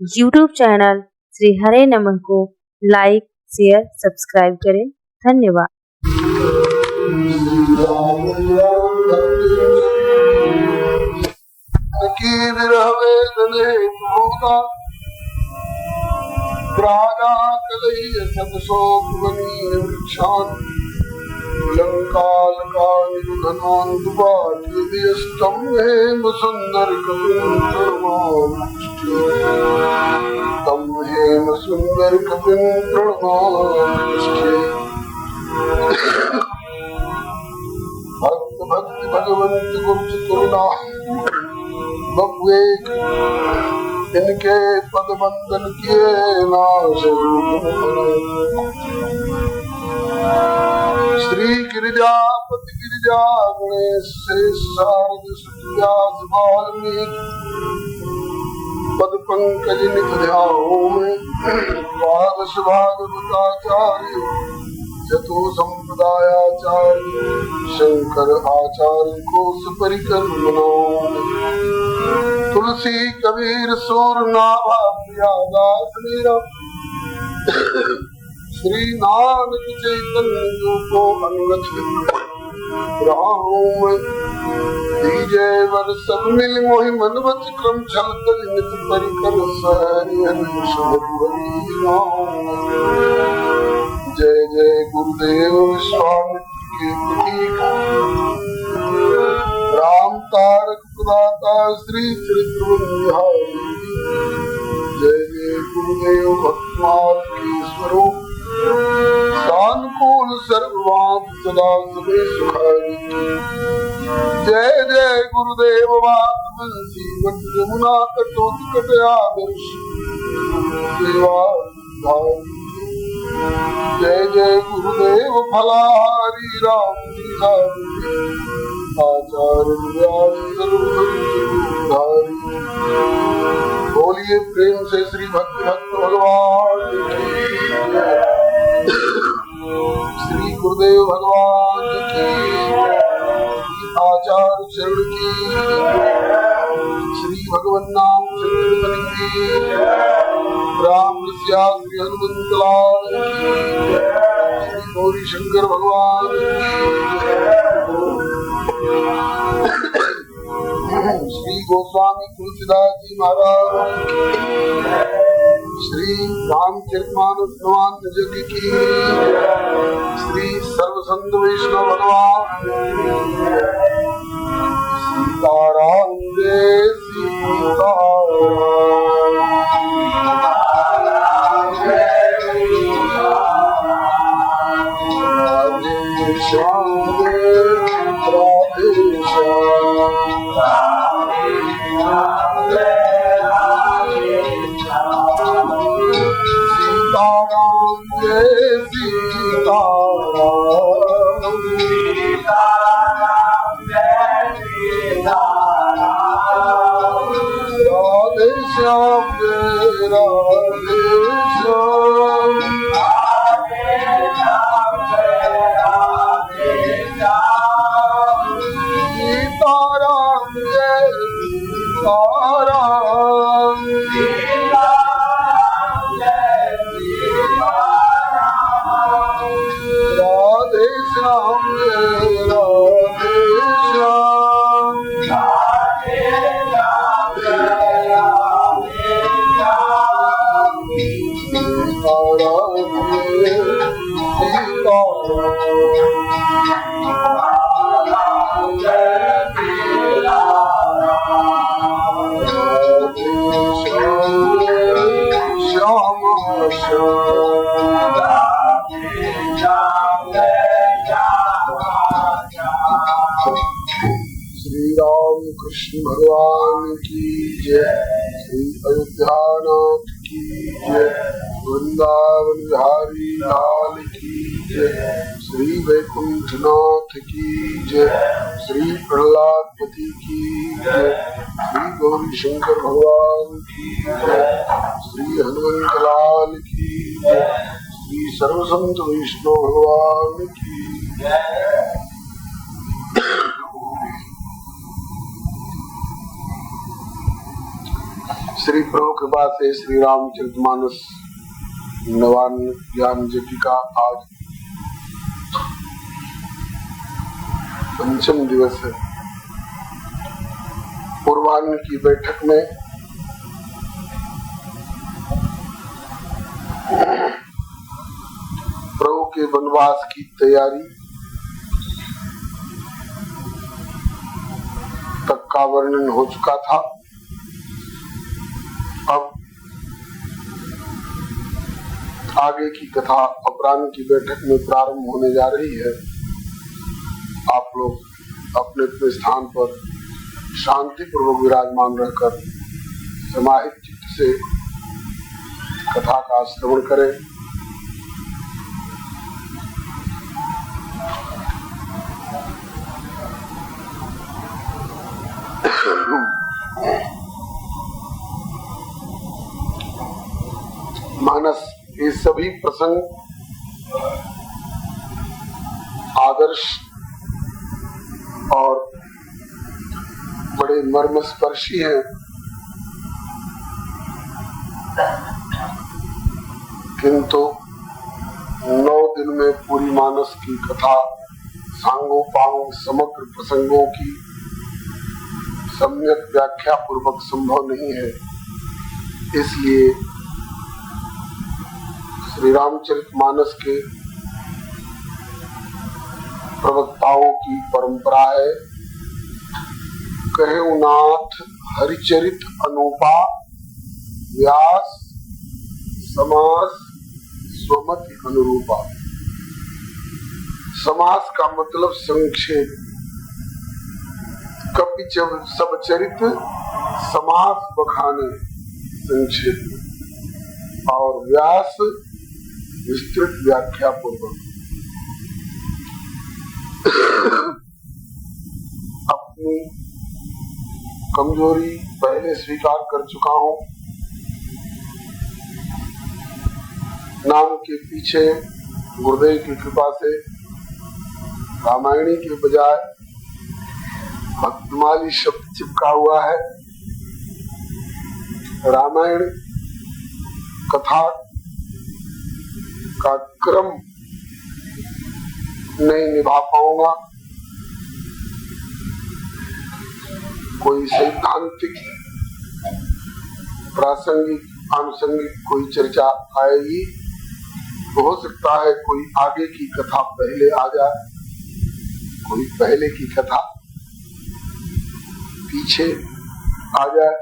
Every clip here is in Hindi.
YouTube चैनल श्री हरे नमः को लाइक, शेयर, सब्सक्राइब करें। धन्यवाद। सुंदर कपिं प्रणमामि। भक्त भक्ति भगवंत गुरु करुणा बब्वेक इनके पद बंदन किए नाश। श्री गिरिजापति गिरिजा गणेश शेष शारद व्यास वाल्मीकि पद पंकज नित ध्याओ में। द्वादश भागवताचार्य जतो संप्रदायाचार्य शंकर आचार्य को सुपरिकर मनाओ। तुलसी कबीर सूर नाभा प्रियादास मीरा श्री नानक चैतन्य को अनुगत राम दीजे वर सब मिल मोहि मन वच क्रम छल कर नित परिकर सहरि जय जय गुरुदेव विश्वामित्र के प्रतीक राम तारक प्रदाता श्री चरित्र बिहारी। जय जय गुरुदेव भक्तमाल के स्वरूप सानुकूल सर्वांत सदा सभी सुखारी। जय जय गुरुदेव वात बंसी वट यमुना कटोत आदर्श सेवा। जय जय गुरुदेव फलाहारी राम आचार्य व्यासधारी। बोलिए प्रेम से श्री भक्त भक्त भगवान की। श्री गुरुदेव भगवान की। आचार्य चरण की। श्री भगवान नाम संकीर्तन की। राम श्री हनुमंत लाल की। श्री गौरी शंकर भगवान की। श्री गोस्वामी तुलसीदास जी महाराज की। श्री रामचरितमानस भगवान जग की। श्री सर्वसंत वैष्णव भगवान। सीताराम जय सीताराम। राधे श्याम राधे श्याम। सीताराम जय सीताराम। राधे श्याम जय राधे श्याम। सीताराम जय सीताराम। राधे श्याम जय राधे श्याम। श्री राम कृष्ण भगवान की जय। श्री अयोध्यानाथ की जय। वृंदावन बिहारी लाल की जय। श्री वैकुंठनाथ की जय। श्री प्रहलादपति की जय। श्री गौरी शंकर भगवान की जय। श्री हनुमंत लाल की जय। श्री सर्वसंत वैष्णव भगवान की जय। श्री प्रभु कृपा से श्री रामचरितमानस नवान्न ज्ञान यज्ञ का आज पंचम दिवस है। पूर्वाह्न की बैठक में प्रभु के वनवास की तैयारी तक का वर्णन हो चुका था। अब आगे की कथा अपराह्न की बैठक में प्रारंभ होने जा रही है। आप लोग अपने अपने स्थान पर शांति पूर्वक विराजमान रहकर समाहित चित्त से कथा का श्रवण करें। मानस ये सभी प्रसंग आदर्श और बड़े मर्मस्पर्शी हैं, किंतु 9 दिन में पूरी मानस की कथा सांगोपांग समग्र प्रसंगों की सम्यक व्याख्या पूर्वक संभव नहीं है। इसलिए श्री रामचरितमानस के प्रवक्ताओं की परंपरा है, कहे नाथ हरिचरित अनुपा व्यास समास स्वमति अनुरूपा। समास का मतलब संक्षेप, कपि सब चरित समास बखाने संक्षेप, और व्यास विस्तृत व्याख्या पूर्वक। अपनी कमजोरी पहले स्वीकार कर चुका हूँ। नाम के पीछे गुरुदेव की कृपा से रामायणी के बजाय भक्तमाली शब्द चिपका हुआ है। रामायण कथा का क्रम नहीं निभा पाऊंगा। कोई सैद्धांतिक प्रासंगिक आनुषंगिक कोई चर्चा आएगी तो हो सकता है कोई आगे की कथा पहले आ जाए, कोई पहले की कथा पीछे आ जाए।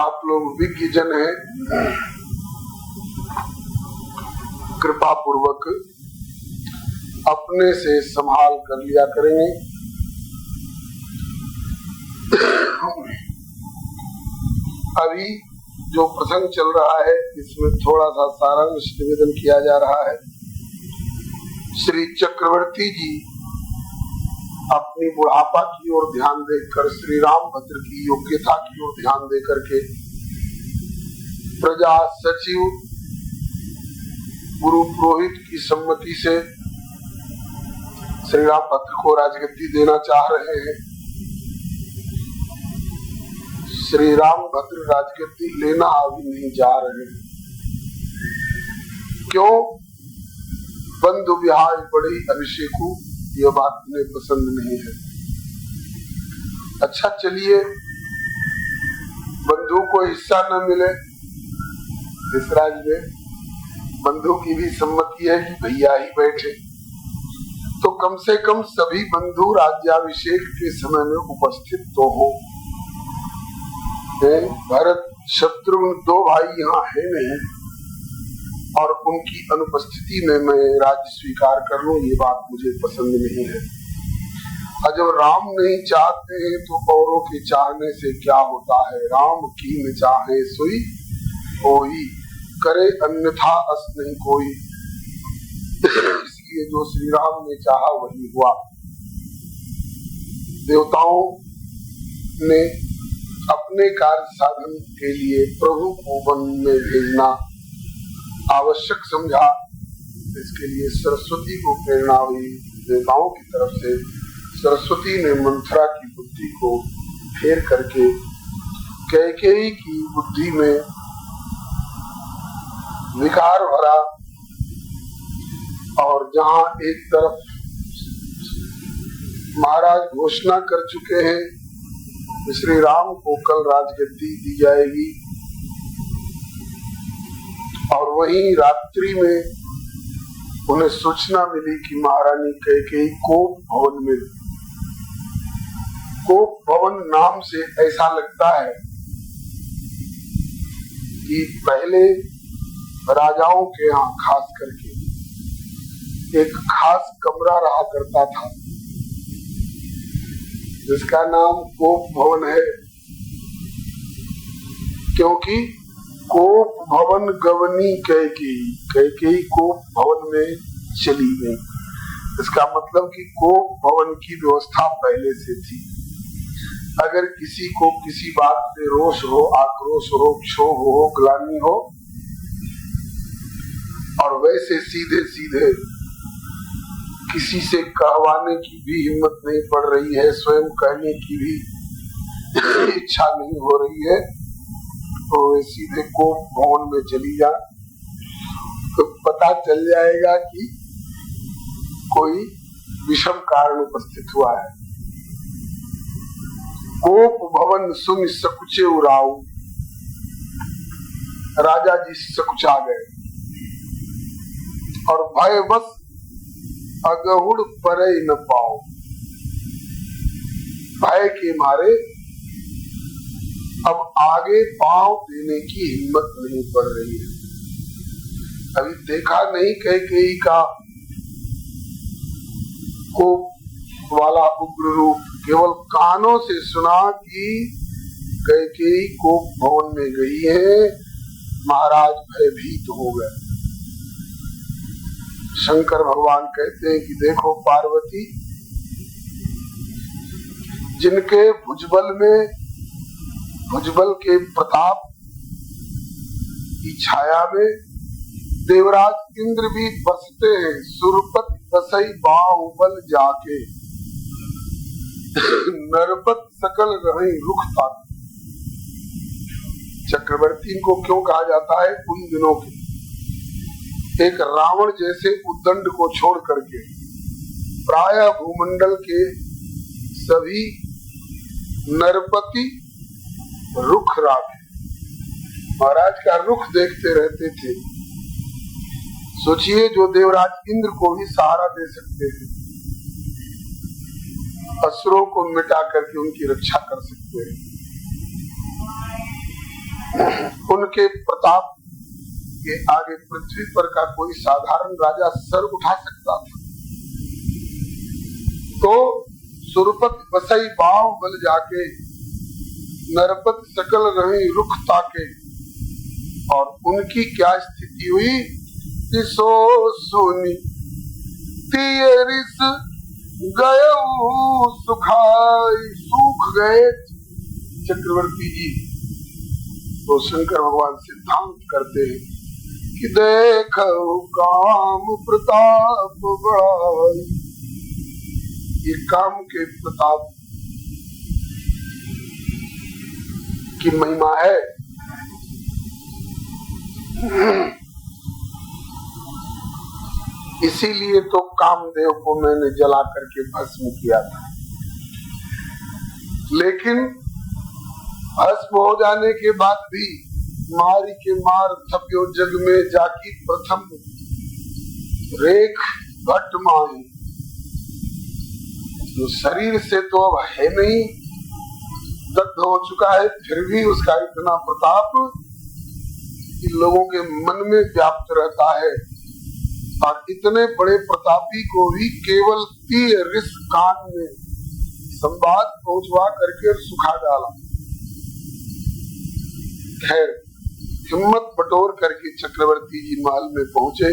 आप लोग विज्ञ जन हैं, कृपा पूर्वक अपने से संभाल कर लिया करेंगे। अभी जो प्रसंग चल रहा है इसमें थोड़ा सा सारांश निवेदन किया जा रहा है। श्री चक्रवर्ती जी अपनी बुढ़ापा की ओर ध्यान देकर, श्री रामभद्र की योग्यता की ओर ध्यान देकर के प्रजा सचिव गुरु पुरोहित की सम्मति से श्री रामभद्र को राजगद्दी देना चाह रहे हैं। श्री रामभद्र राजगद्दी लेना अभी नहीं जा रहे हैं। क्यों? बंधु विहार बड़ी अभिषेकु, यह बात उन्हें पसंद नहीं है। अच्छा चलिए, बंधु को हिस्सा न मिले इस राज्य में, बंधु की भी सम्मति है कि भैया ही बैठे, तो कम से कम सभी बंधु राज्याभिषेक के समय में उपस्थित तो हो। भरत शत्रुघ्न 2 भाई यहाँ है नहीं, और उनकी अनुपस्थिति में मैं राज्य स्वीकार कर लूं, ये बात मुझे पसंद नहीं है। और जब राम नहीं चाहते हैं तो औरों के चाहने से क्या होता है। राम की न चाहे सोई कोई, करे अन्यथा अस नहीं कोई। इसलिए जो श्री राम ने चाहा वही हुआ। देवताओं ने अपने कार्य साधन के लिए प्रभु को वन में भेजना आवश्यक समझा। इसके लिए सरस्वती को प्रेरणा हुई देवताओं की तरफ से। सरस्वती ने मंथरा की बुद्धि को फेर करके कैकेयी की बुद्धि में विकार भरा, और जहां एक तरफ महाराज घोषणा कर चुके हैं श्री राम को कल राजगद्दी दी जाएगी, और वहीं रात्रि में उन्हें सूचना मिली कि महारानी कैकेयी कोप भवन में, कोप भवन नाम से ऐसा लगता है कि पहले राजाओं के यहाँ खास करके एक खास कमरा रहा करता था जिसका नाम कोप भवन है, क्योंकि कोप भवन गवनी कैकेयी, कैकेयी कोप भवन में चली गई। इसका मतलब कि कोप भवन की व्यवस्था पहले से थी। अगर किसी को किसी बात से रोष हो, आक्रोश हो, क्षोभ हो, ग्लानि हो, और वैसे सीधे सीधे किसी से कहवाने की भी हिम्मत नहीं पड़ रही है, स्वयं कहने की भी इच्छा नहीं हो रही है, तो वे सीधे कोप भवन में चली जा, तो पता चल जाएगा कि कोई विषम कारण उपस्थित हुआ है। कोप भवन सुन सकुचे उराऊ, राजा जी सकुचा गए और भय बस अगहुड़ परे न पाओ, भय के मारे अब आगे पांव देने की हिम्मत नहीं पड़ रही है। अभी देखा नहीं कैकेयी का कोप वाला उग्र रूप, केवल कानों से सुना कि कैकेयी कोप भवन में गई है, महाराज भयभीत हो गए। शंकर भगवान कहते हैं कि देखो पार्वती, जिनके भुजबल में, भुजबल के प्रताप की छाया में देवराज इंद्र भी बसते हैं, सुरपत बसई बाहुबल जाके, नरपत सकल रहे रुख तक। चक्रवर्ती को क्यों कहा जाता है? उन दिनों के एक रावण जैसे उद्दंड को छोड़ करके प्राय भूमंडल के सभी नरपति रुख राखे, महाराज का रुख देखते रहते थे। सोचिए, जो देवराज इंद्र को भी सहारा दे सकते हैं, असुरों को मिटा करके उनकी रक्षा कर सकते हैं, उनके प्रताप के आगे पृथ्वी पर का कोई साधारण राजा सर उठा सकता था। तो सुरपत बसई बाव बल जाके, नरपत सकल रही रुख ताके, और उनकी क्या स्थिति हुई? तिसो सुनी तियरिस गयो सुखाई, सूख गए चक्रवर्ती जी। तो शंकर भगवान सिद्धांत करते हैं कि देखो काम प्रताप बढ़ाई, ये काम के प्रताप की महिमा है। इसीलिए तो कामदेव को मैंने जला करके भस्म किया था। लेकिन भस्म हो जाने के बाद भी मारी के मार थप्यो जग में जाकी प्रथम रेख घट माही, जो शरीर से तो अब है नहीं, दग्ध हो चुका है, फिर भी उसका इतना प्रताप कि लोगों के मन में व्याप्त रहता है। और इतने बड़े प्रतापी को भी केवल 30 रिस कान में संवाद पहुंचवा करके सुखा डाला। खैर, हिम्मत बटोर करके चक्रवर्ती जी महल में पहुंचे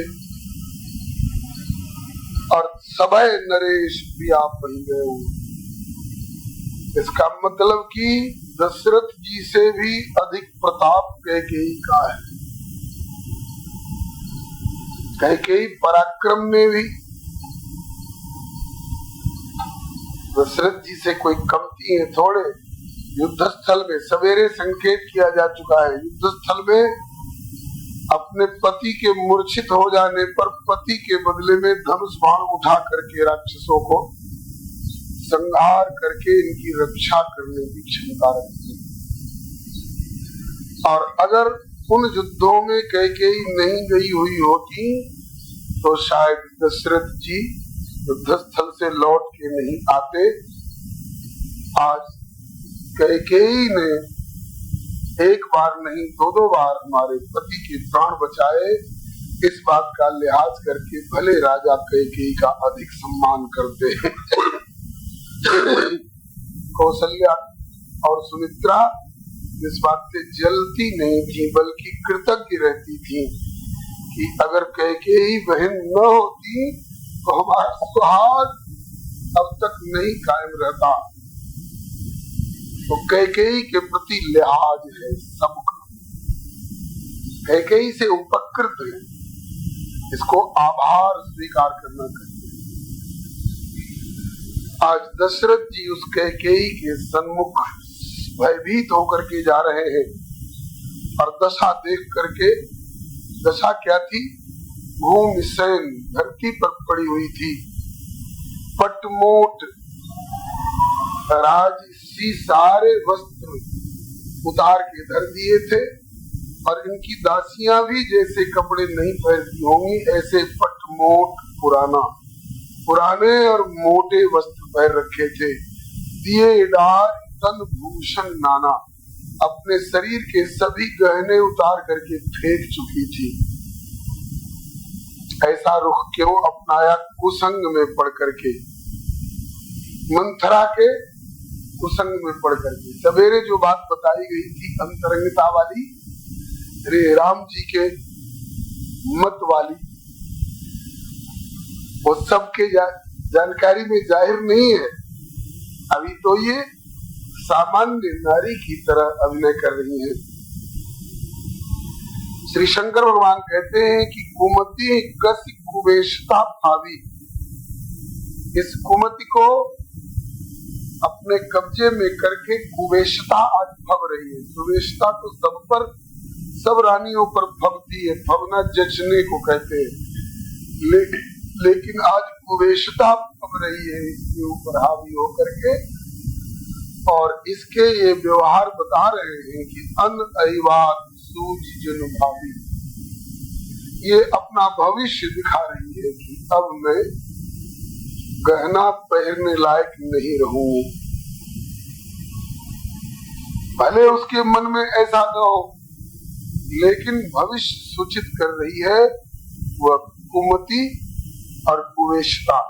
और सभय नरेश प्रिया बन गए। इसका मतलब कि दशरथ जी से भी अधिक प्रताप कैकेयी का है। कैकेयी पराक्रम में भी दशरथ जी से कोई कमती है थोड़े, युद्ध स्थल में सवेरे संकेत किया जा चुका है। युद्ध स्थल में अपने पति के मूर्छित हो जाने पर पति के बदले में धनुष बाण उठा करके राक्षसों को संहार करके इनकी रक्षा करने की क्षमता रखती है। और अगर उन युद्धों में कैकेयी नहीं गई हुई होती तो शायद दशरथ जी युद्ध स्थल से लौट के नहीं आते। आज कैकेयी ने एक बार नहीं दो बार हमारे पति के प्राण बचाए। इस बात का लिहाज करके भले राजा कैकेयी का अधिक सम्मान करते हैं। कौशल्या और सुमित्रा इस बात से जलती नहीं थी बल्कि कृतज्ञ रहती थी कि अगर कैकेयी बहन न होती तो हमारा सुहाग अब तक नहीं कायम रहता। तो कैकेयी के प्रति लिहाज है सबका, कैकेयी से उपकृत है, इसको आभार स्वीकार करना चाहिए। आज दशरथ जी उस कैकेयी के सन्मुख भयभीत होकर के जा रहे हैं और दशा देख करके, दशा क्या थी? भूमि सैन धरती पर पड़ी हुई थी, पटमोट राजसी सारे वस्त्र उतार के धर दिए थे और इनकी दासियां भी जैसे कपड़े नहीं पहनती होंगी ऐसे पटमोट पुराने और मोटे वस्त्र पहन रखे थे। दिए डार तन भूषण नाना, अपने शरीर के सभी गहने उतार करके फेंक चुकी थी। ऐसा रुख क्यों अपनाया? कुसंग में पड़ करके, मंथरा के कुसंग में पड़ करके। सवेरे जो बात बताई गई थी अंतरंगता वाली, श्री राम जी के मत वाली, वो सबके जानकारी में जाहिर नहीं है। अभी तो ये सामान्य नारी की तरह अभिनय कर रही है। श्री शंकर भगवान कहते हैं कि कुमति कस कुवेशता भावी, इस कुमति को अपने कब्जे में करके कुवेशता आज भव रही है। सुवेशता तो सब पर, सब रानियों पर भवती है, भवना जचने को कहते हैं, लेकिन आज कुवेशता भव रही है इसके ऊपर हावी होकर के। और इसके ये व्यवहार बता रहे हैं कि अन अहिवात सूझ जन भावी, ये अपना भविष्य दिखा रही है कि अब मैं गहना पहनने लायक नहीं रहूं। भले उसके मन में ऐसा न हो, लेकिन भविष्य सूचित कर रही है वह कुमति और कुवेशता।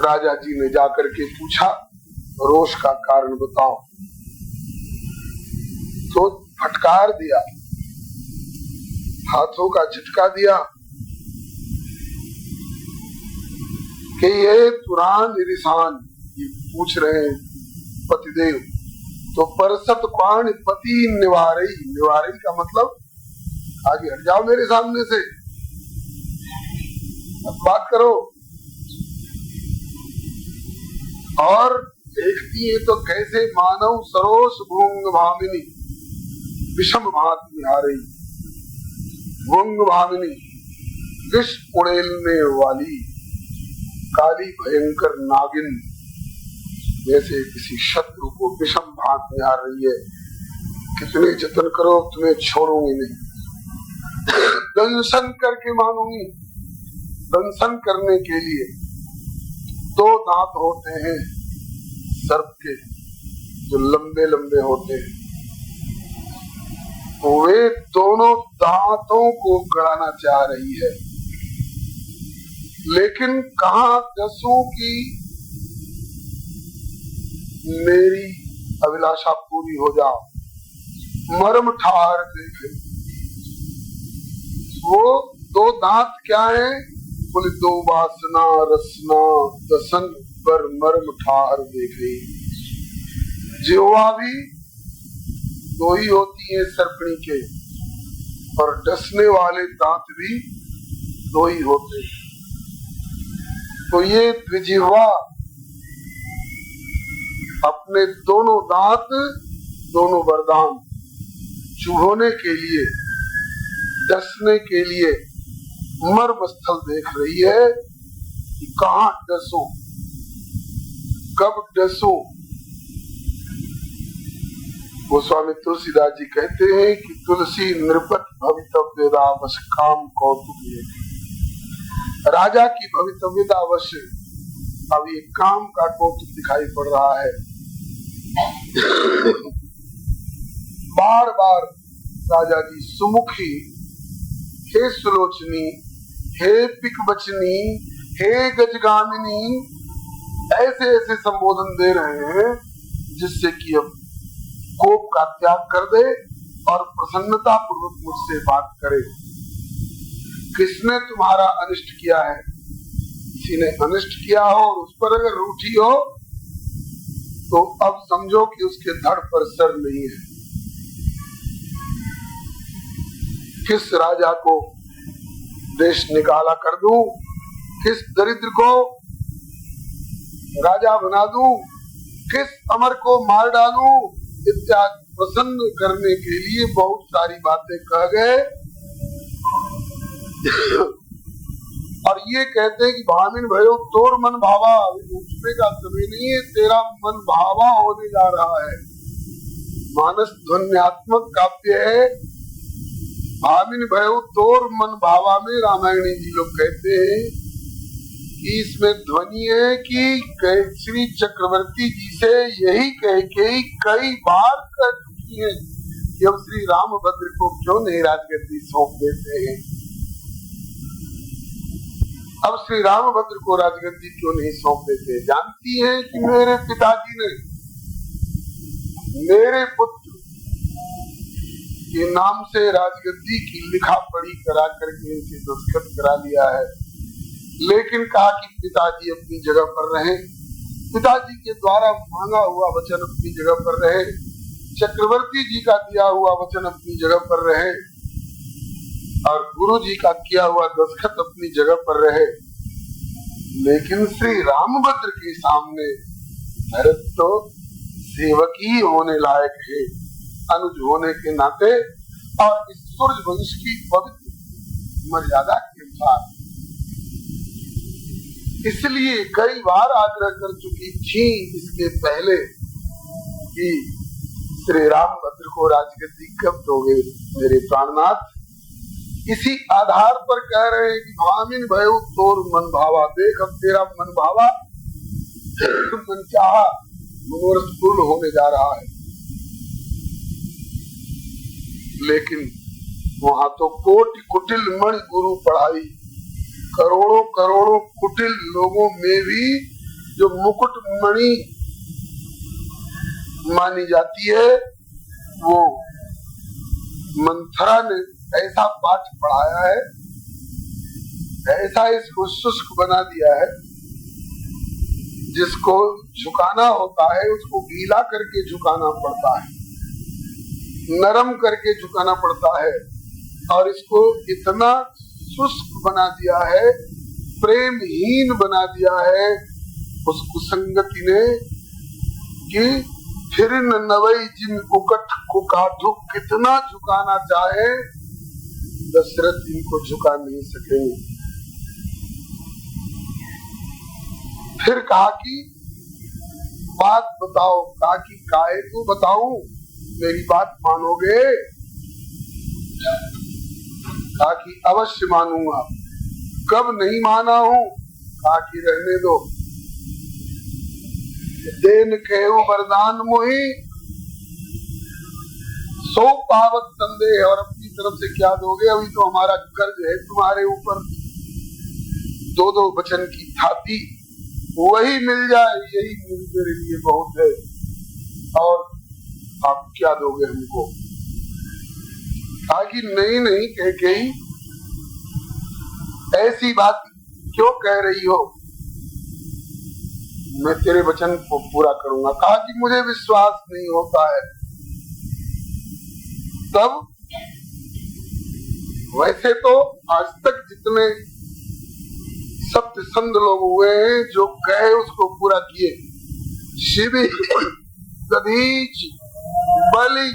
राजा जी ने जाकर के पूछा, रोष का कारण बताओ। तो फटकार दिया, हाथों का झटका दिया कि ये तुरान रिसान, ये पूछ रहे हैं पतिदेव, तो परसत पाण पति निवारई, निवारई का मतलब आगे हट जाओ मेरे सामने से, अब बात करो। और देखती है तो कैसे मानव सरोस भूंग भामिनी विषम भात निहारी, भूंग भामिनी विष उड़ेलने वाली काली भयंकर नागिन जैसे किसी शत्रु को विषम भात निहार रही है। कितने जतन करो तुम्हें छोड़ूंगी नहीं, दंशन करके मानूंगी। दंशन करने के लिए दो दांत होते हैं सर्प के, जो लंबे लंबे होते हैं, वे दोनों दांतों को गड़ाना चाह रही है, लेकिन कहां दसों की मेरी अभिलाषा पूरी हो जाओ। मर्म ठार देखे, वो दो दांत क्या है? बोले दो वासना रसना दसन पर मर्म ठार देख रही। जिह्वा भी दो ही होती है सर्पणी के, और डसने वाले दांत भी दो ही होते हैं। तो ये द्विजिह्वा अपने दोनों दांत, दोनों वरदान चुभोने के लिए, डसने के लिए मर्म स्थल देख रही है कि कहाँ डसो, कब डसो। गोस्वामी तुलसीदास जी कहते हैं कि तुलसी नृपत भवितव्यता वश काम कौतुक। राजा की भवितव्यता वश अब ये काम का कौतुक दिखाई पड़ रहा है। बार बार राजा जी सुमुखी, हे सुलोचनी, हे पिकवचनी, हे गजगामिनी, ऐसे ऐसे संबोधन दे रहे हैं जिससे कि अब कोप का त्याग कर दे और प्रसन्नता पूर्वक मुझसे बात करे। किसने तुम्हारा अनिष्ट किया है? किसी ने अनिष्ट किया हो और उस पर अगर रूठी हो तो अब समझो कि उसके धड़ पर सर नहीं है। किस राजा को देश निकाला कर दूं, किस दरिद्र को राजा बना दूं, किस अमर को मार डालूं इत्यादि प्रसन्न करने के लिए बहुत सारी बातें कह गए। और ये कहते हैं कि भामिन भयो तोर मन भावा, उठने का समय नहीं है, तेरा मन भावा होने जा रहा है। मानस ध्वन्यात्मक काव्य है। भामिन भयो तोर मन भावा में रामायणी जी लोग कहते हैं कि इसमें ध्वनि है कि श्री चक्रवर्ती जी से यही कह के कई बार कह चुकी है कि अब श्री रामभद्र को क्यों नहीं राजगद्दी सौंप देते हैं, अब श्री रामभद्र को राजगद्दी क्यों नहीं सौंप देते। जानती हैं कि मेरे पिताजी ने मेरे पुत्र के नाम से राजगद्दी की लिखा पढ़ी करा करके इनसे दस्तखत करा लिया है, लेकिन कहा कि पिताजी अपनी जगह पर रहे, पिताजी के द्वारा मांगा हुआ वचन अपनी जगह पर रहे, चक्रवर्ती जी का दिया हुआ वचन अपनी जगह पर रहे और गुरु जी का किया हुआ दस्तखत अपनी जगह पर रहे। लेकिन श्री रामभद्र के सामने भरत तो सेवक ही होने लायक है, अनुज होने के नाते और इस सूर्य वंश की पवित्र मर्यादा के अनुसार। इसलिए कई बार आग्रह कर चुकी थी इसके पहले कि श्री रामभद्र को राजगद्दी कब दोगे मेरे प्राणनाथ। इसी आधार पर कह रहे हैं कि भामिन भयो तोर मन भावा, देख अब तेरा मन भावा मन चाहा मनोरथ पूर्ण होने जा रहा है। लेकिन वहां तो कोटि कुटिल मणि गुरु पढ़ाई, करोड़ों करोड़ों कुटिल लोगों में भी जो मुकुट मणि मानी जाती है, वो मंथरा ने ऐसा पाठ पढ़ाया है, ऐसा इसको शुष्क बना दिया है, जिसको झुकाना होता है उसको गीला करके झुकाना पड़ता है, नरम करके झुकाना पड़ता है, और इसको इतना शुष्क बना दिया है, प्रेमहीन बना दिया है उस कुसंगति ने कि फिर नवई जिन कुकट कुकाठु कितना झुकाना चाहे दशरथ इनको झुका नहीं सकेंगे। फिर कहा कि बात बताओ, कहा कि काहे को बताऊं, मेरी बात मानोगे? कहा कि अवश्य मानूंगा। कब नहीं माना हूं? कहा कि रहने दो। देन कहूं वरदान मोहि 100 पावत संदेह, और अपनी तरफ से क्या दोगे? अभी तो हमारा कर्ज है तुम्हारे ऊपर, 2-2 वचन की थाती, वही मिल जाए यही मेरे लिए बहुत है, और आप क्या दोगे हमको? कहा कि नहीं नहीं कह ऐसी बात क्यों कह रही हो, मैं तेरे वचन को पूरा करूंगा। कहा कि मुझे विश्वास नहीं होता है। तब वैसे तो आज तक जितने सत्य संत लोग हुए हैं जो कहे उसको पूरा किए, शिवी दधीच बलि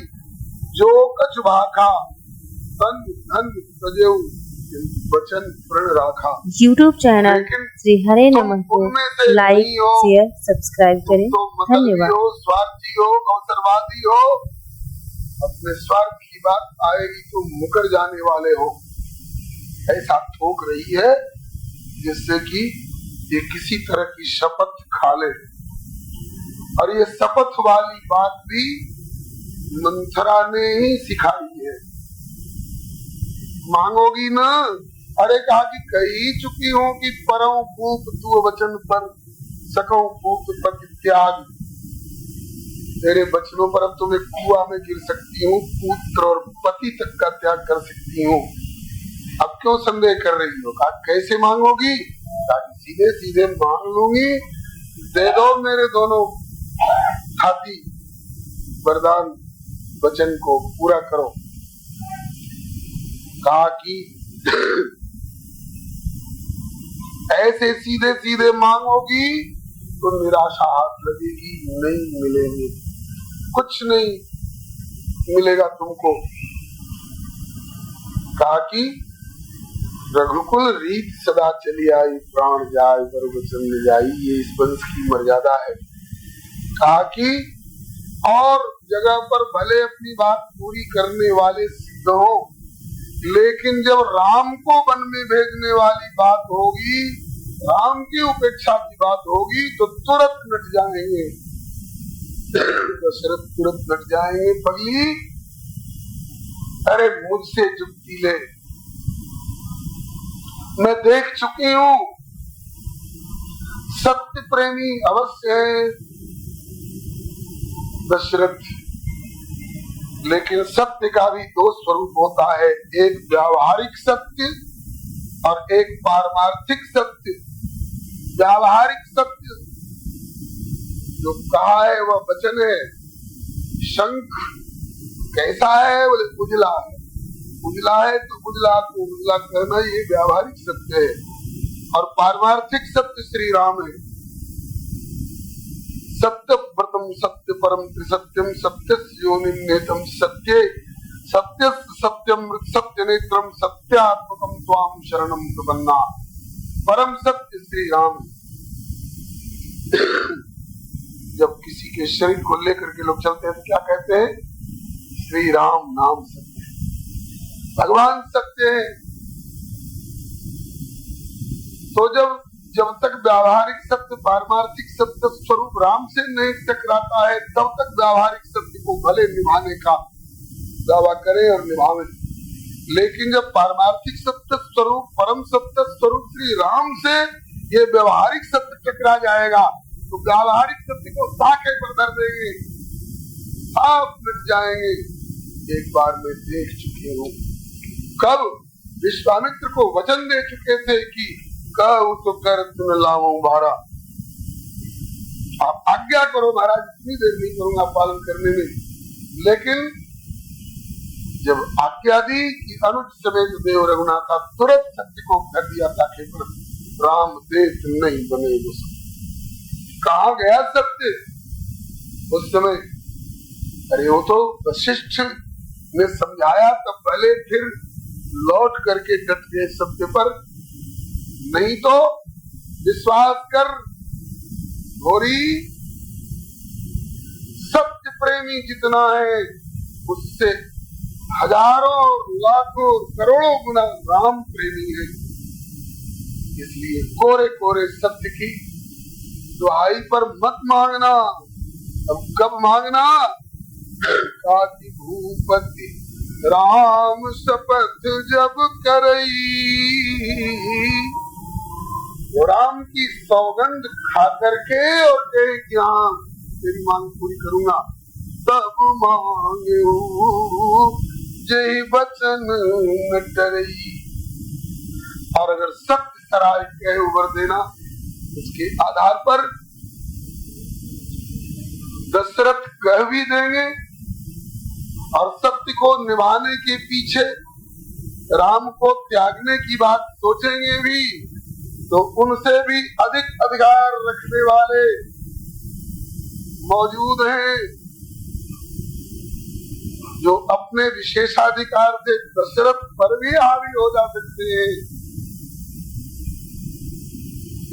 जो कछ भाखा तन धन तजेऊ वचन प्रण राखा। यूट्यूब चैनल श्री हरे नमः को लाइक शेयर सब्सक्राइब करें। धन्यवाद। स्वार्थी हो, अवसरवादी हो, अपने स्वार्थ की बात आएगी तो मुकर जाने वाले हो, ऐसा ठोक रही है जिससे कि ये किसी तरह की शपथ खा ले। और ये शपथ वाली बात भी मंथरा ने ही सिखाई है। मांगोगी ना, अरे कहा कि कही चुकी हूँ कि परम पूप तू वचन पर सकूं पूप पति त्याग। तेरे वचनों पर अब तुम्हें कुआं में गिर सकती हूँ, पुत्र और पति तक का त्याग कर सकती हूँ। अब क्यों संदेह कर रही हो? कहा कैसे मांगोगी? कहा सीधे सीधे मांग लूंगी, दे दो मेरे दोनों हाथी, वरदान वचन को पूरा करो। कहा कि ऐसे सीधे सीधे मांगोगी तो निराशा हाथ लगेगी, नहीं मिलेंगे, कुछ नहीं मिलेगा तुमको। कहा कि रघुकुल रीत सदा चली आई, प्राण जाए पर वचन ले जाई, ये इस वंश की मर्यादा है। कहा कि और जगह पर भले अपनी बात पूरी करने वाले सिद्ध हो, लेकिन जब राम को वन में भेजने वाली बात होगी, राम की उपेक्षा की बात होगी तो तुरंत नट जाएंगे। दशरथ तुरंत नट जाएंगे। पगली, अरे मुझसे जुक्ति ले, मैं देख चुकी हूँ, सत्य प्रेमी अवश्य है दशरथ, लेकिन सत्य का भी दो स्वरूप होता है, एक व्यावहारिक सत्य और एक पारमार्थिक सत्य। व्यावहारिक सत्य जो कहा है वह वचन है। शंख कैसा है? बोले उजला है। उजला है तो उजला को उजला कहना, ये व्यावहारिक सत्य है। और पारमार्थिक सत्य श्री राम है। सत्य व्रतम सत्य परम त्रिसत्यम सत्य योनिनेतम सत्ये सत्य सत्यम सत्य नेत्रम सत्यात्मकम त्वाम शरणम प्रपन्ना। परम सत्य श्री राम। जब किसी के शरीर को लेकर के लोग चलते हैं तो क्या कहते हैं? श्री राम नाम सत्य है, भगवान सत्य है। तो जब तक व्यावहारिक सत्य पारमार्थिक सत्य स्वरूप राम से नहीं टकराता है, तब तक व्यावहारिक सत्य को भले निभाने का दावा करे और निभावे। लेकिन जब पारमार्थिक सत्य स्वरूप परम सत्य स्वरूप श्री राम से ये व्यावहारिक सत्य टकरा जाएगा तो व्यावहारिक सत्य को साके पर धर देंगे, आप मिट जाएंगे। एक बार मैं देख चुकी हूँ। कब? विश्वामित्र को वचन दे चुके थे कि कहूँ तो कर तुम लाऊं भारा, आप आज्ञा करो महाराज, इतनी देर नहीं करूंगा पालन करने में। लेकिन जब आज्ञा दी कि अनुज समेत देव रघुनाथा, तुरंत सत्य को कर दिया ताकि राम देव नहीं बने। वो कहाँ गया सत्य उस समय? अरे वो तो वशिष्ठ ने समझाया तब भले, फिर लौट करके डट गए सत्य पर। नहीं तो विश्वास कर घोरी, सत्य प्रेमी जितना है उससे हजारों लाखों करोड़ों गुना राम प्रेमी है। इसलिए कोरे कोरे सत्य की दुहाई पर मत मांगना। अब कब मांगना? काति भूपति राम शपथ जब करई, राम की सौगंध खा करके और कहे कि हाँ तेरी मांग पूरी करूंगा, तब मांगे जय वचन न डरई। और अगर सत्य सराय कहे उबर देना, उसके आधार पर दशरथ कह भी देंगे और सत्य को निभाने के पीछे राम को त्यागने की बात सोचेंगे भी, तो उनसे भी अधिक अधिकार रखने वाले मौजूद हैं जो अपने विशेषाधिकार से दशरथ पर भी हावी हो जा सकते हैं।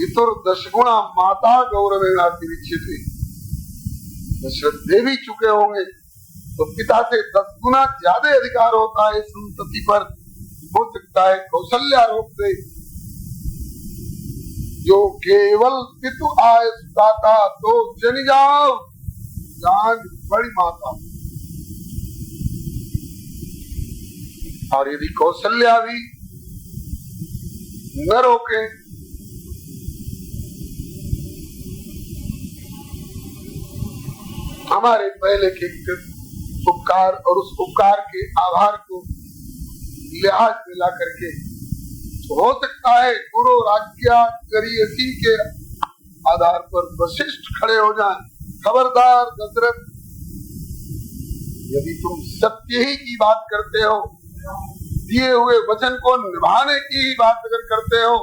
इतुर 10 गुणा माता गौरवेण अतिरिच्यते, दशरथ दे भी चुके होंगे तो पिता से 10 गुना ज्यादा अधिकार होता है संतति पर। हो सकता है कौशल्या रोक दे, जो केवल पितु आय दाता तो जन जाओ जान बड़ी माता। और यदि कौशल्या भी न रोके हमारे पहले के उपकार और उस उपकार के आभार को लिहाज में ला करके, तो हो सकता है गुरु राज्ञा करियसी के आधार पर वशिष्ठ खड़े हो जाएं। खबरदार दशरथ, यदि तुम सत्य ही की बात करते हो, दिए हुए वचन को निभाने की ही बात अगर करते हो,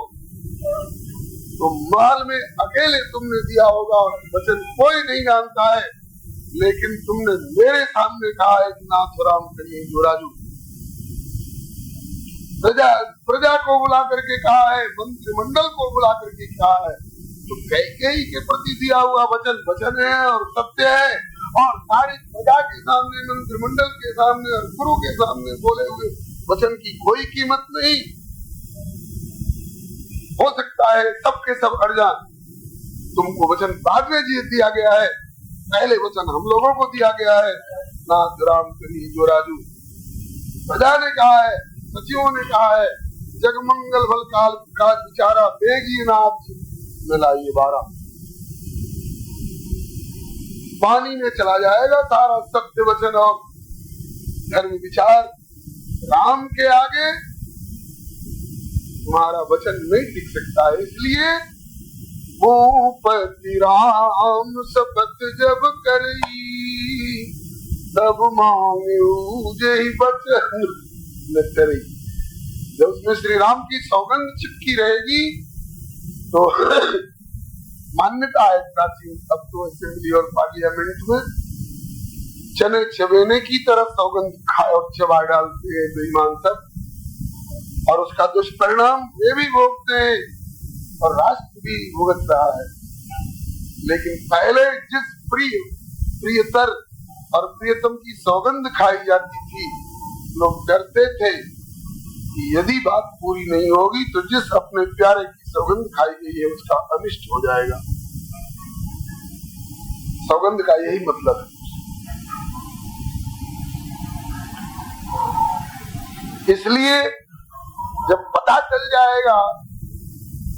तो महल में अकेले तुमने दिया होगा, वचन कोई नहीं जानता है, लेकिन तुमने मेरे सामने कहा है कि नाथ राम करिए जो राजू। प्रजा को बुला करके कहा है, मंत्रिमंडल को बुला करके कहा है, तो कैकेयी के प्रति दिया हुआ वचन वचन है और सत्य है, और सारी प्रजा के सामने, मंत्रिमंडल के सामने और गुरु के सामने बोले हुए वचन की कोई कीमत नहीं। हो सकता है सबके सब अड़ जाएं, तुमको वचन बाद में दिया गया है, पहले वचन हम लोगों को दिया गया है, नाथ राम करिए जो राजू। प्रजा ने कहा है, सचिवों ने कहा है, जगमंगल भल काल काज विचारा बेगी नाथ में लाइए 12। पानी में चला जाएगा सारा सत्य वचन और धर्म विचार, राम के आगे तुम्हारा वचन नहीं टिक सकता है। इसलिए भूपति राम शपथ जब करी, तब मांगे जय वचन न करी। जब उसमें श्री राम की सौगंध चिपकी रहेगी तो मान्यता है प्राचीन, अब तो असेंबली और पार्लियामेंट में चने चबेने की तरफ सौगंध खाए और चबा डालते हैं बेईमान सब, और उसका दुष्परिणाम वे भी भोगते हैं और राष्ट्र भी भुगत रहा है। लेकिन पहले जिस प्रियतर और प्रियतम की सौगंध खाई जाती थी, लोग डरते थे कि यदि बात पूरी नहीं होगी तो जिस अपने प्यारे की सौगंध खाई गई है उसका अनिष्ट हो जाएगा। सौगंध का यही मतलब है। इसलिए जब पता चल जाएगा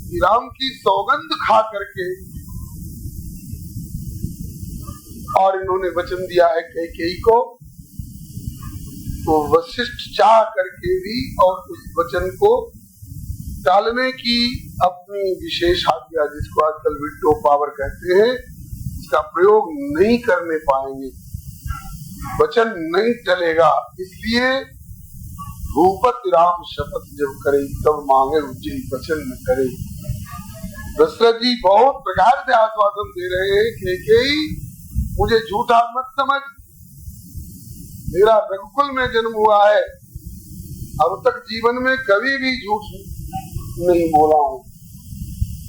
कि राम की सौगंध खा करके और इन्होंने वचन दिया है कैकेयी को, तो वशिष्ठ चाह करके भी और उस वचन को टालने की अपनी विशेष आज्ञा, जिसको आजकल विटो पावर कहते हैं, इसका प्रयोग नहीं करने पाएंगे। वचन नहीं टलेगा। इसलिए भूपति राम शपथ जब करे, तब मांगे उज्जै वचन न करे। दशरथ जी बहुत प्रकार से आश्वासन दे रहे हैं कि कैकेयी मुझे झूठा मत समझ, मेरा रघुकुल में जन्म हुआ है, अब तक जीवन में कभी भी झूठ नहीं बोला हूँ,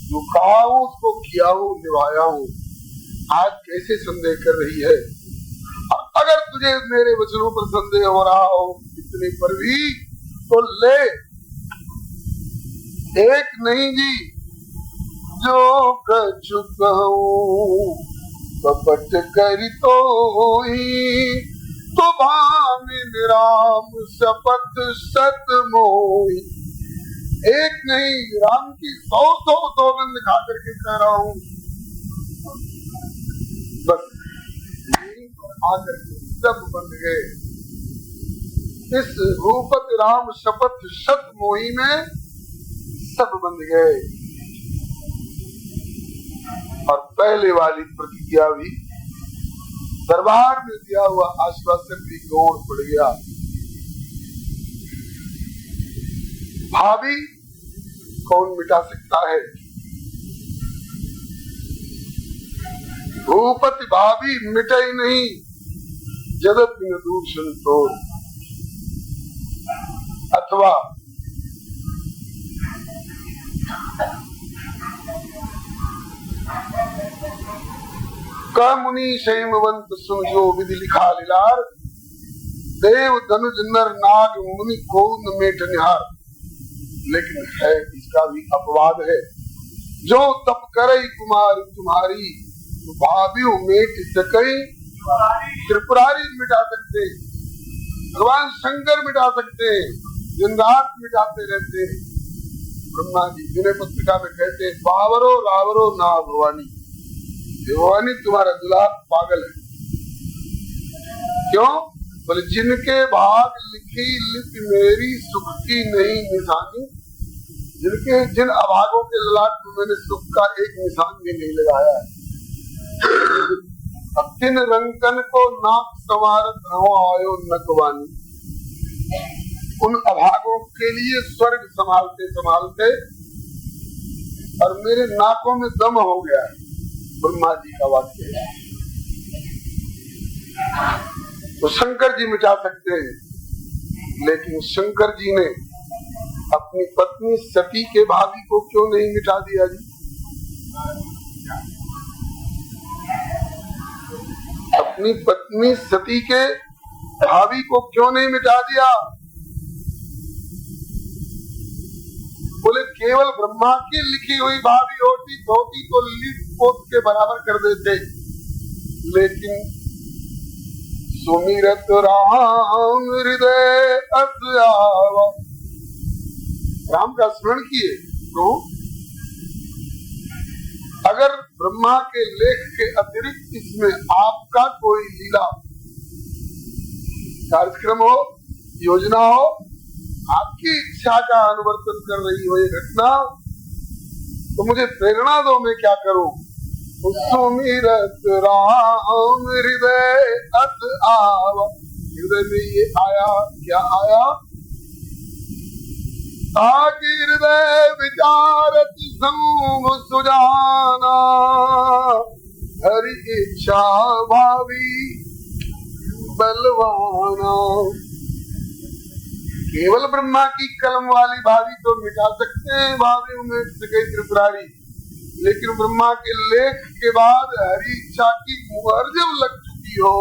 जो कहा हूँ उसको किया हूँ, निभाया हूँ। आज कैसे संदेह कर रही है? अगर तुझे मेरे वचनों पर संदेह हो रहा हो इतने पर भी, तो ले, एक नहीं जी, जो कछु कहूँ कपट करी तो ही, तो भामिन राम शपथ सत मोही। एक नहीं, राम की 100 सौगंध खा करके कह रहा हूँ, बस आकर सब बन गए। इस भूपति राम शपथ सत मोही में सब बन गए। और पहले वाली प्रतिज्ञा भी, दरबार में दिया हुआ आश्वासन भी गौण पड़ गया। भाभी कौन मिटा सकता है? भूपति भाभी मिटे नहीं, जगत में दूषण तोड़। अथवा का मुनि शैमवंत सुन जो विधि लिखा लीलार, देव धनुज नर नाग मुनि को न मेट निहार। लेकिन है इसका भी अपवाद है, जो तप करे कुमार तुम्हारी, तो भाभी मेट सकई त्रिपुरारी मिटा सकते, भगवान शंकर मिटा सकते, दिन रात मिटाते रहते हैं। ब्रह्मा जी विनय पत्रिका में कहते हैं, बावरो रावरो ना भवानी, भवानी तुम्हारा दुलार पागल है। क्यों? बोले जिनके भाग लिखी लिपि मेरी सुख की नहीं निशानी, जिन अभागों के ललाट में मैंने सुख का एक निशान भी नहीं लगाया है। अब तिन रंकन को नाक समारत आयो नकवानी, उन अभागों के लिए स्वर्ग संभालते संभालते और मेरे नाकों में दम हो गया है। ब्रह्मा जी का वाक्य है। तो शंकर जी मिटा सकते हैं, लेकिन शंकर जी ने अपनी पत्नी सती के भाभी को क्यों नहीं मिटा दिया जी? अपनी पत्नी सती के भाभी को क्यों नहीं मिटा दिया? बोले केवल ब्रह्मा की लिखी हुई भाभी होती तो लिप पोत के बराबर कर देते, लेकिन सुमिरत राम हृदय अस आवा, राम का स्मरण किए। तो अगर ब्रह्मा के लेख के अतिरिक्त इसमें आपका कोई लीला कार्यक्रम हो, योजना हो, आपकी इच्छा का अनुवर्तन कर रही हो ये घटना, तो मुझे प्रेरणा दो, मैं क्या करूं? सुमिरत राम हृदय अस आवा, हृदय में ये आया, क्या आया? ताकि हृदय विचारत संग सुजाना, हरि इच्छा भावी बलवाना। केवल ब्रह्मा की कलम वाली भावी तो मिटा सकते हैं, भावी में गई त्रिपुरारी, लेकिन ब्रह्मा के लेख के बाद हरि इच्छा की मुहर जब लग चुकी हो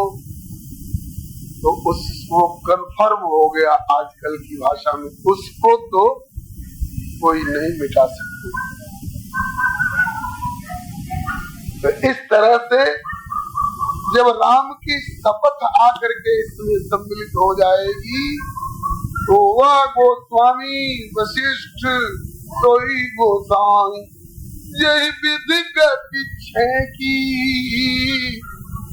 तो उसको कन्फर्म हो गया। आजकल की भाषा में उसको तो कोई नहीं मिटा सकता। तो इस तरह से जब राम की शपथ आकर के इसमें सम्मिलित हो जाएगी, तो वह गोस्वामी वशिष्ठ सोई गोसाई, यही विधि गति की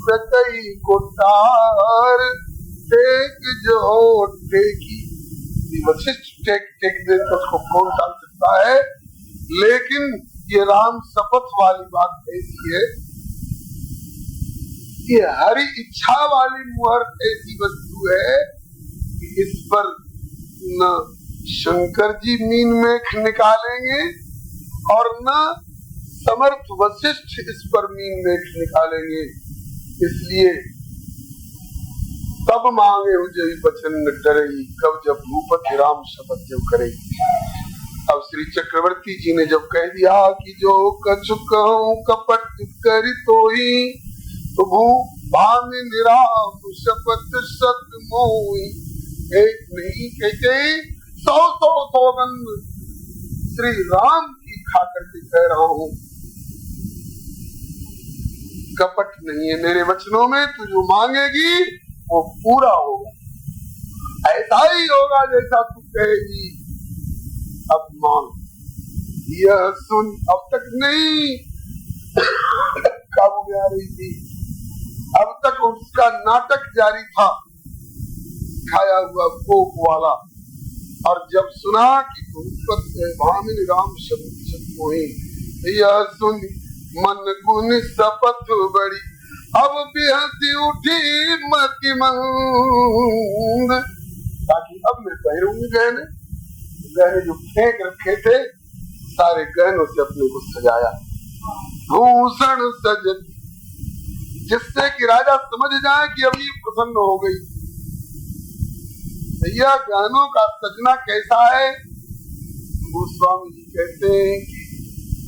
सकई कोटार टेक जो टेकी। वशिष्ठ टेक दे तो उसको कौन टाल सकता है? लेकिन ये राम शपथ वाली बात ऐसी है, ये हरि इच्छा वाली मुहर ऐसी वस्तु है कि इस पर न शंकर जी मीन मेख निकालेंगे और न समर्थ वशिष्ठ इस पर मीन मेख निकालेंगे। इसलिए तब मांगे जय बचन न डरेगी, कब जब भूपति राम शपथ जब करेगी। अब श्री चक्रवर्ती जी ने जब कह दिया कि जो कछु कहूं कपट करी तो ही, तो भू भामी निराम शपथ सत मोही। एक नहीं कहते 100 सौगंध श्री राम की खा करके कह रहा हूँ, कपट नहीं है मेरे वचनों में। तू जो मांगेगी वो पूरा होगा, ऐसा ही होगा जैसा तू कहेगी। अब मांग। यह सुन अब तक नहीं काबू में आ रही थी, अब तक उसका नाटक जारी था, खाया हुआ कोप वाला। और जब सुना कि भामिनी राम शब्द मोही, यह सुन मन गुण शपथ बड़ी, अब भी हंसी उठी मति मंद। ताकि अब मैं पहनूंगी गहने, गहने जो फेंक रखे थे सारे गहनों से अपने को सजाया। भूषण सजत जिससे कि राजा समझ जाए कि अब ये प्रसन्न हो गई। भैया गानों का सजना कैसा है? गोस्वामी जी कहते हैं कि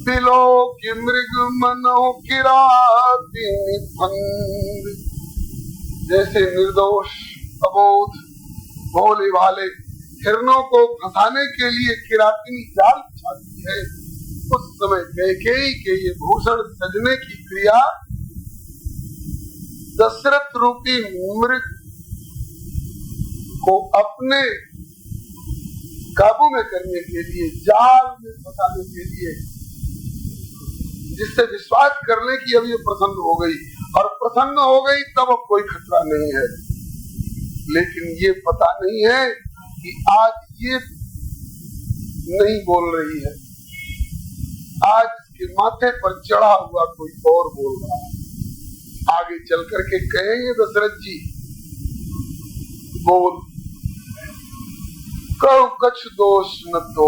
दिलो की मृग मनो किराती फंद, जैसे निर्दोष अबोध भोले भाले हिरणों को फंसाने के लिए किरातिनी जाल बिछाती है, उस समय कैकेयी के ये भूषण सजने की क्रिया दशरथ रूपी मृग को अपने काबू में करने के लिए, जाल में फंसाने के लिए, जिससे विश्वास कर ले कि अब ये प्रसन्न हो गई, और प्रसन्न हो गई तब अब कोई खतरा नहीं है। लेकिन ये पता नहीं है कि आज ये नहीं बोल रही है, आज इसके माथे पर चढ़ा हुआ कोई और बोल रहा है। आगे चल करके कहेंगे दशरथ जी, बोल कहो कछ दोष न तो,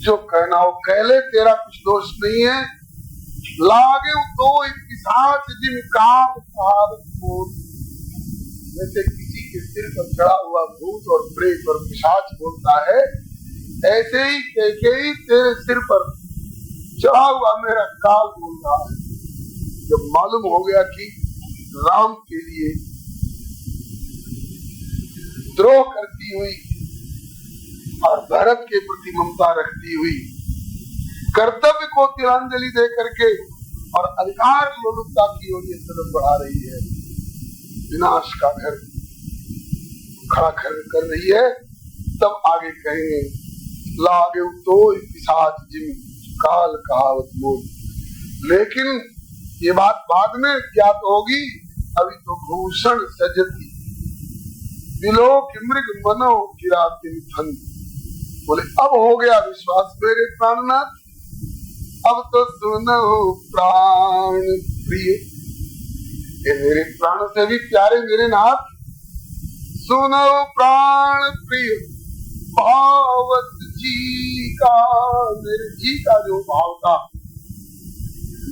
जो कहना हो कह ले, तेरा कुछ दोष नहीं है। लागे तो पिशाच जिन काम कहावत बोल, जैसे किसी के सिर पर चढ़ा हुआ भूत और प्रेत और पिशाच बोलता है, ऐसे ही कैकेयी तेरे सिर पर चढ़ा हुआ मेरा काल बोल रहा है। जब मालूम हो गया कि राम के लिए द्रोह करती हुई और भरत के प्रति ममता रखती हुई, कर्तव्य को तिलांजलि दे करके और अधिकार लोलुपता की ओर ये कदम बढ़ा रही है, विनाश का घर खड़ा कर रही है, तब आगे कहेंगे लागे तो पिशाच जिन काल कहावत बोल। लेकिन ये बात बाद में ज्ञात होगी, अभी तो भूषण सजती दिलो की मृग मनो किरातिन फंद। बोले अब हो गया विश्वास मेरे प्राणनाथ, अब तो सुनो प्राण प्रिय, ये मेरे प्राण से भी प्यारे मेरे नाथ, सुनो प्राण प्रिय भावत जी का, मेरे जी का जो भाव का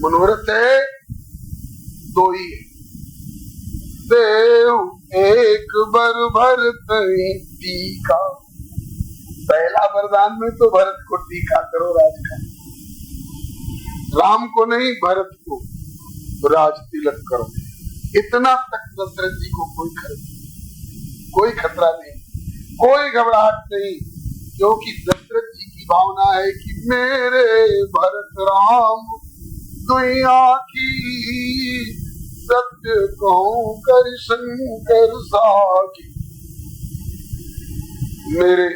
मनोरथ है दो ही, देव एक बर भरत टीका। पहला वरदान में तो भरत को टीका करो राज का, राम को नहीं भरत को राज तिलक करो। इतना तक दशरथ जी को कोई खतरा नहीं, कोई घबराहट नहीं, क्योंकि दशरथ जी की भावना है कि मेरे भरत राम दुनिया की सत्य कहूं कर शंकर साकी। मेरे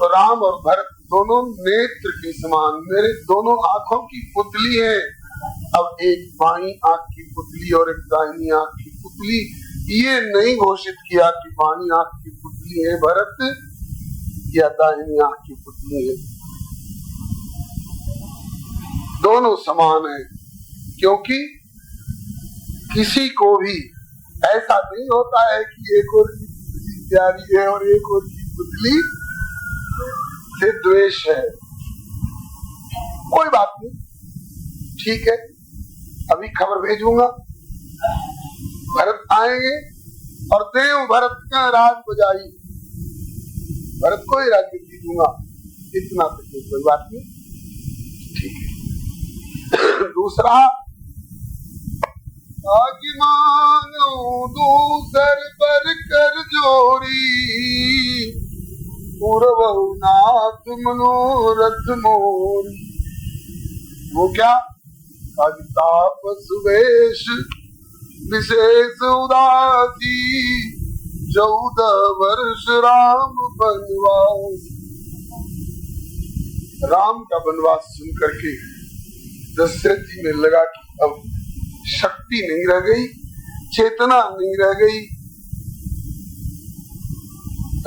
राम और भरत दोनों नेत्र के समान, मेरे दोनों आंखों की पुतली है। अब एक बाईं आंख की पुतली और एक दाहिनी आंख की पुतली, ये नहीं घोषित किया कि बाईं आंख की पुतली है भरत या दाहिनी आंख की पुतली है, दोनों समान है। क्योंकि किसी को भी ऐसा नहीं होता है कि एक और की पुतली प्यारी है और एक और की पुतली से द्वेष है। कोई बात नहीं, ठीक है, अभी खबर भेजूंगा, भरत आएंगे और देव भरत का राज बजाई, भरत को ही राज्य दूंगा, इतना तो कोई बात नहीं, ठीक है। दूसरा, आगे मानो दूसर पर कर जोड़ी, पूर्वनाथ मनोरथ मोरी। वो क्या? ताप सुवेश विशेष उदासी, 14 वर्ष राम वनवास। राम का वनवास सुन करके दशरथ जी में लगा कि अब शक्ति नहीं रह गई, चेतना नहीं रह गई।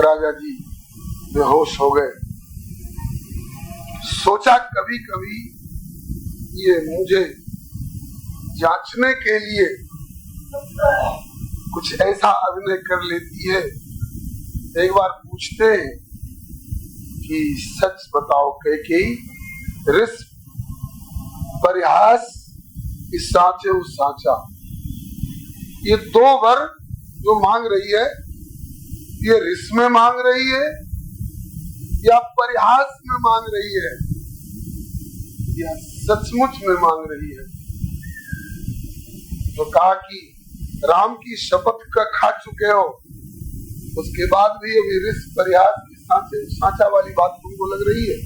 राजा जी बेहोश हो गए। सोचा कभी कभी ये मुझे जांचने के लिए कुछ ऐसा अभिनय कर लेती है, एक बार पूछते हैं कि सच बताओ कैकेयी, रिस परिहास कि साचे साचा, ये 2 वर जो मांग रही है, ये रिस में मांग रही है या परिहास में मांग रही है या सचमुच में मांग रही है? तो कहा कि राम की शपथ का खा चुके हो, उसके बाद भी अभी रिस परिहास की सांचा वाली बात तुमको लग रही है।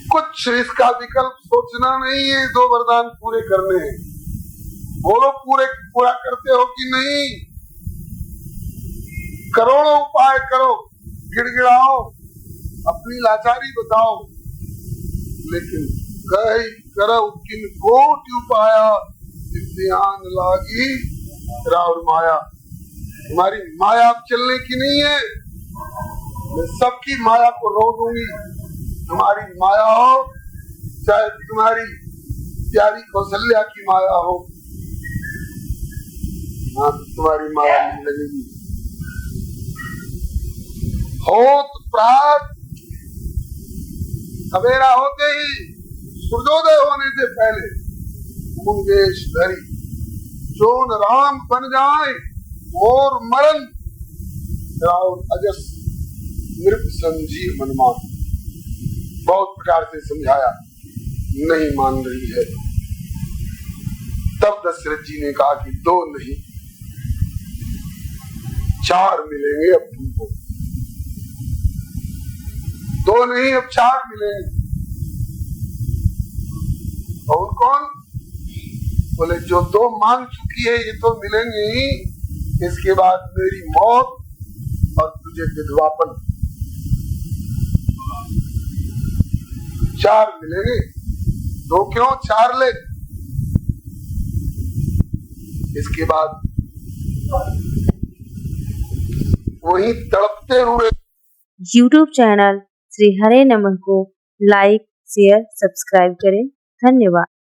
कुछ इसका विकल्प सोचना नहीं है, 2 वरदान पूरे करने हैं। बोलो पूरा करते हो कि नहीं? करोड़ों उपाय करो, गिड़गिड़ाओ, अपनी लाचारी बताओ, लेकिन कई करव किन कोटि उपाया, ध्यान लागी रावण माया। तुम्हारी माया अब चलने की नहीं है, मैं सबकी माया को रोक दूंगी। तुम्हारी माया हो चाहे तुम्हारी प्यारी कौशल्या की माया हो, हाँ तुम्हारी माया नहीं लगेगी। होत प्रात, सवेरा होते ही, सूर्योदय होने से पहले, मुंगेश धरी जोन राम बन जाए मोर मरण, राउर अजस नृप संजीव हनुमान। बहुत प्रकार से समझाया, नहीं मान रही है। तब दशरथ जी ने कहा कि 2 नहीं 4 मिलेंगे अब तुमको, 2 नहीं अब 4 मिलेंगे। और कौन? बोले जो 2 मांग चुकी है ये तो मिलेंगे ही, इसके बाद मेरी मौत और तुझे विधवापन, 4 मिलेंगे। 2 क्यों 4 ले। इसके बाद वही तड़पते हुए YouTube चैनल श्री हरे नमन को लाइक, शेयर, सब्सक्राइब करें। धन्यवाद।